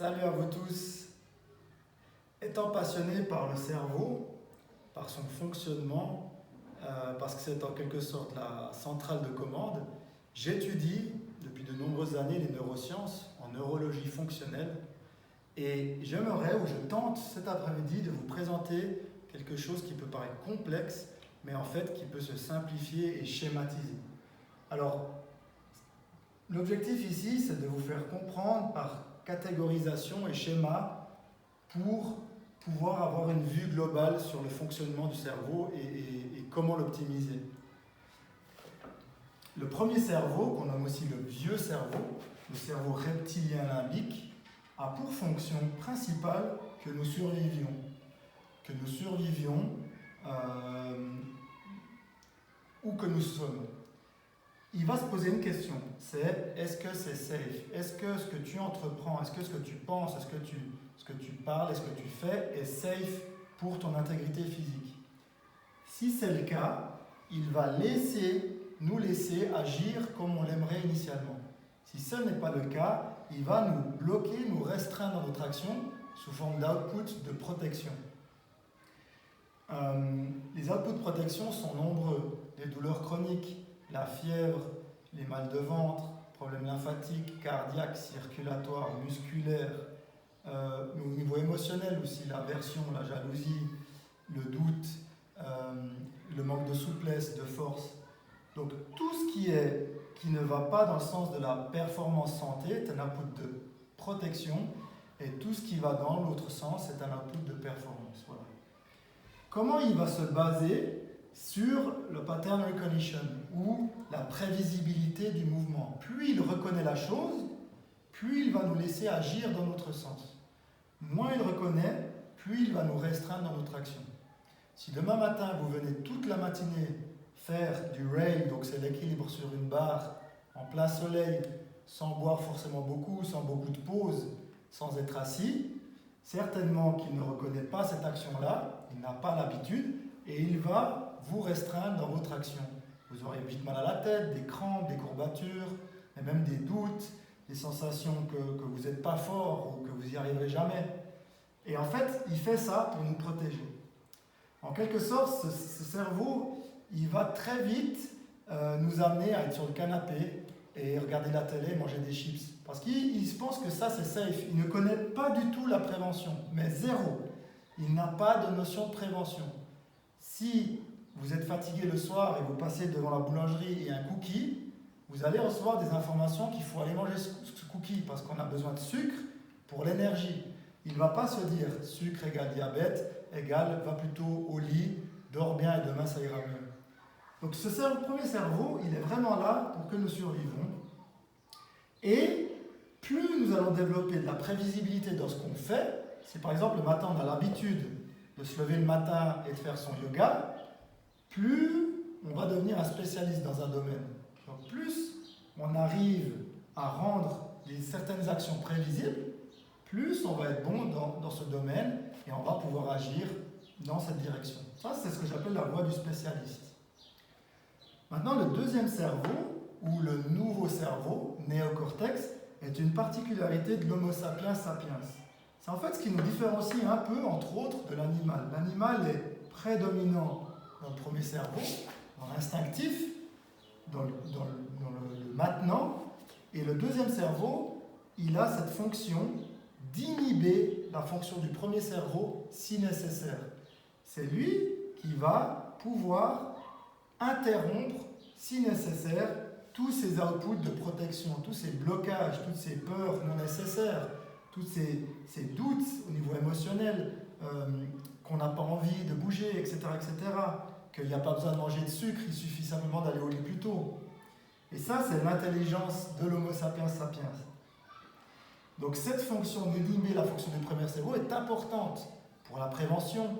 Salut à vous tous. Étant passionné par le cerveau, par son fonctionnement, parce que c'est en quelque sorte la centrale de commande, j'étudie depuis de nombreuses années les neurosciences en neurologie fonctionnelle et j'aimerais ou je tente cet après-midi de vous présenter quelque chose qui peut paraître complexe mais en fait qui peut se simplifier et schématiser. Alors, l'objectif ici, c'est de vous faire comprendre par catégorisation et schéma pour pouvoir avoir une vue globale sur le fonctionnement du cerveau et comment l'optimiser. Le premier cerveau, qu'on nomme aussi le vieux cerveau, le cerveau reptilien limbique, a pour fonction principale que nous survivions. Où que nous sommes. Il va se poser une question, c'est est-ce que c'est safe? Est-ce que ce que tu entreprends, est-ce que ce que tu penses, est-ce que tu parles, est-ce que tu fais est safe pour ton intégrité physique? Si c'est le cas, il va nous laisser agir comme on l'aimerait initialement. Si ce n'est pas le cas, il va nous bloquer, nous restreindre dans notre action sous forme d'output de protection. Les outputs de protection sont nombreux, les douleurs chroniques, la fièvre, les mal de ventre, problèmes lymphatiques, cardiaques, circulatoires, musculaires, au niveau émotionnel aussi, l'aversion, la jalousie, le doute, le manque de souplesse, de force. Donc tout ce qui ne va pas dans le sens de la performance santé est un output de protection et tout ce qui va dans l'autre sens est un output de performance. Voilà. Comment il va se baser sur le pattern recognition ou la prévisibilité du mouvement? Plus il reconnaît la chose, plus il va nous laisser agir dans notre sens. Moins il reconnaît, plus il va nous restreindre dans notre action. Si demain matin vous venez toute la matinée faire du rail, donc c'est l'équilibre sur une barre en plein soleil, sans boire forcément beaucoup, sans beaucoup de pause, sans être assis, certainement qu'il ne reconnaît pas cette action-là, il n'a pas l'habitude et il va vous restreindre dans votre action. Vous aurez vite mal à la tête, des crampes, des courbatures, et même des doutes, des sensations que vous n'êtes pas fort ou que vous n'y arriverez jamais. Et en fait, il fait ça pour nous protéger. En quelque sorte, ce cerveau, il va très vite nous amener à être sur le canapé et regarder la télé, manger des chips. Parce qu'il se pense que ça, c'est safe. Il ne connaît pas du tout la prévention, mais zéro. Il n'a pas de notion de prévention. Si vous êtes fatigué le soir et vous passez devant la boulangerie et un cookie, vous allez recevoir des informations qu'il faut aller manger ce cookie parce qu'on a besoin de sucre pour l'énergie. Il ne va pas se dire sucre égale diabète, égale va plutôt au lit, dors bien et demain ça ira mieux. Donc ce premier cerveau, il est vraiment là pour que nous survivons. Et plus nous allons développer de la prévisibilité dans ce qu'on fait, si par exemple le matin on a l'habitude de se lever le matin et de faire son yoga, plus on va devenir un spécialiste dans un domaine. Donc plus on arrive à rendre certaines actions prévisibles, plus on va être bon dans ce domaine et on va pouvoir agir dans cette direction. Ça, c'est ce que j'appelle la voie du spécialiste. Maintenant, le deuxième cerveau, ou le nouveau cerveau, néocortex, est une particularité de l'Homo sapiens sapiens. C'est en fait ce qui nous différencie un peu, entre autres, de l'animal. L'animal est prédominant dans le premier cerveau, dans l'instinctif, dans le maintenant, et le deuxième cerveau, il a cette fonction d'inhiber la fonction du premier cerveau si nécessaire. C'est lui qui va pouvoir interrompre, si nécessaire, tous ces outputs de protection, tous ces blocages, toutes ces peurs non nécessaires, tous ces doutes au niveau émotionnel, qu'on n'a pas envie de bouger, etc., qu'il n'y a pas besoin de manger de sucre, il suffit simplement d'aller au lit plus tôt. Et ça, c'est l'intelligence de l'Homo sapiens sapiens. Donc cette fonction d'inhiber la fonction du premier cerveau est importante pour la prévention,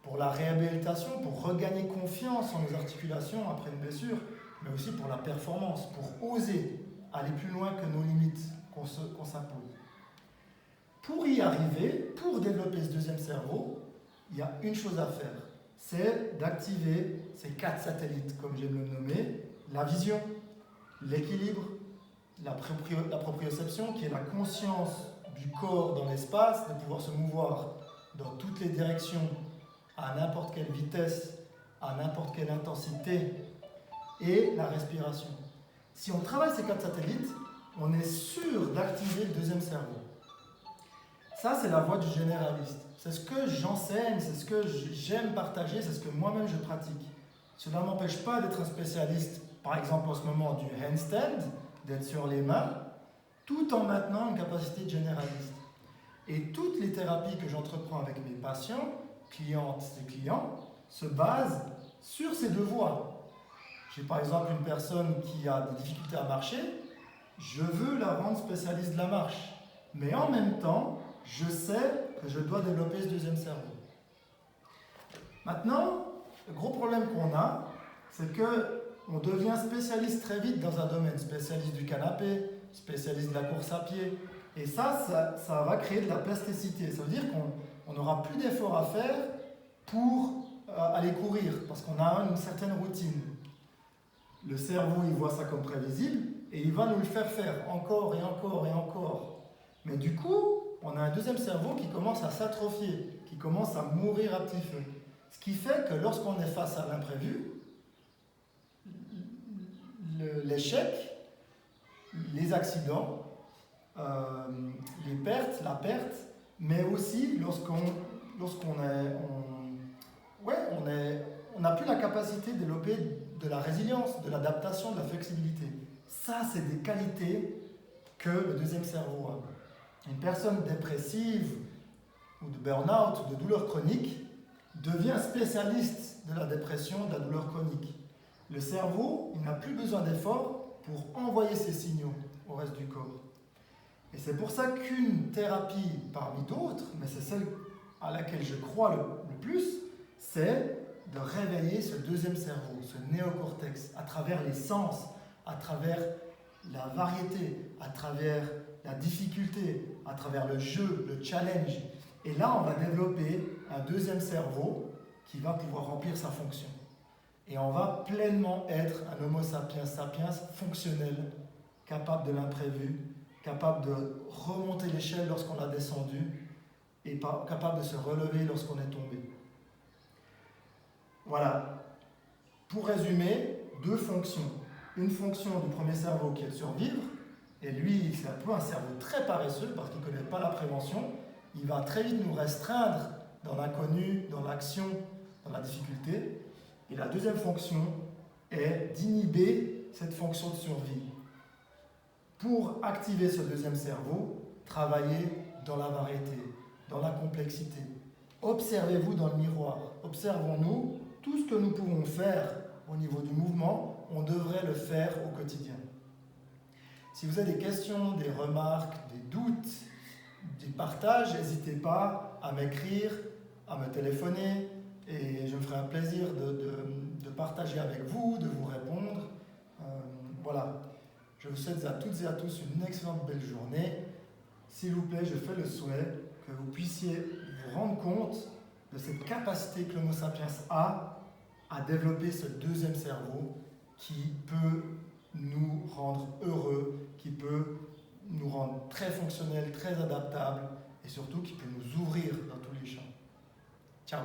pour la réhabilitation, pour regagner confiance en nos articulations après une blessure, mais aussi pour la performance, pour oser aller plus loin que nos limites qu'on s'impose. Pour y arriver, pour développer ce deuxième cerveau, il y a une chose à faire, c'est d'activer ces 4 satellites, comme j'aime le nommer, la vision, l'équilibre, la proprioception, qui est la conscience du corps dans l'espace, de pouvoir se mouvoir dans toutes les directions, à n'importe quelle vitesse, à n'importe quelle intensité, et la respiration. Si on travaille ces 4 satellites, on est sûr d'activer le deuxième cerveau. Ça, c'est la voie du généraliste. C'est ce que j'enseigne, c'est ce que j'aime partager, c'est ce que moi-même je pratique. Cela ne m'empêche pas d'être un spécialiste, par exemple en ce moment du handstand, d'être sur les mains, tout en maintenant une capacité de généraliste. Et toutes les thérapies que j'entreprends avec mes patients, clientes et clients, se basent sur ces 2 voies. J'ai par exemple une personne qui a des difficultés à marcher, je veux la rendre spécialiste de la marche. Mais en même temps, je sais que je dois développer ce deuxième cerveau. Maintenant, le gros problème qu'on a, c'est qu'on devient spécialiste très vite dans un domaine, spécialiste du canapé, spécialiste de la course à pied. Et ça va créer de la plasticité. Ça veut dire qu'on n'aura plus d'efforts à faire pour aller courir, parce qu'on a une certaine routine. Le cerveau, il voit ça comme prévisible, et il va nous le faire encore et encore et encore. Mais du coup, on a un deuxième cerveau qui commence à s'atrophier, qui commence à mourir à petit feu. Ce qui fait que lorsqu'on est face à l'imprévu, l'échec, les accidents, les pertes, la perte, mais aussi lorsqu'on n'a plus la capacité de développer de la résilience, de l'adaptation, de la flexibilité. Ça, c'est des qualités que le deuxième cerveau a. Une personne dépressive ou de burn-out ou de douleur chronique devient spécialiste de la dépression, de la douleur chronique. Le cerveau, il n'a plus besoin d'efforts pour envoyer ses signaux au reste du corps. Et c'est pour ça qu'une thérapie parmi d'autres, mais c'est celle à laquelle je crois le plus, c'est de réveiller ce deuxième cerveau, ce néocortex, à travers les sens, à travers la variété, à travers la difficulté, à travers le jeu, le challenge. Et là, on va développer un deuxième cerveau qui va pouvoir remplir sa fonction. Et on va pleinement être un Homo sapiens sapiens fonctionnel, capable de l'imprévu, capable de remonter l'échelle lorsqu'on a descendu et capable de se relever lorsqu'on est tombé. Voilà. Pour résumer, 2 fonctions. Une fonction du premier cerveau qui est de survivre, et lui, c'est un peu un cerveau très paresseux parce qu'il ne connaît pas la prévention. Il va très vite nous restreindre dans l'inconnu, dans l'action, dans la difficulté. Et la deuxième fonction est d'inhiber cette fonction de survie. Pour activer ce deuxième cerveau, travaillez dans la variété, dans la complexité. Observez-vous dans le miroir. Observons-nous. Tout ce que nous pouvons faire au niveau du mouvement, on devrait le faire au quotidien. Si vous avez des questions, des remarques, des doutes, des partages, n'hésitez pas à m'écrire, à me téléphoner, et je me ferai un plaisir de partager avec vous, de vous répondre. Voilà. Je vous souhaite à toutes et à tous une excellente belle journée. S'il vous plaît, je fais le souhait que vous puissiez vous rendre compte de cette capacité que l'Homo sapiens a à développer ce deuxième cerveau qui peut nous rendre heureux, qui peut nous rendre très fonctionnels, très adaptables et surtout qui peut nous ouvrir dans tous les champs. Ciao.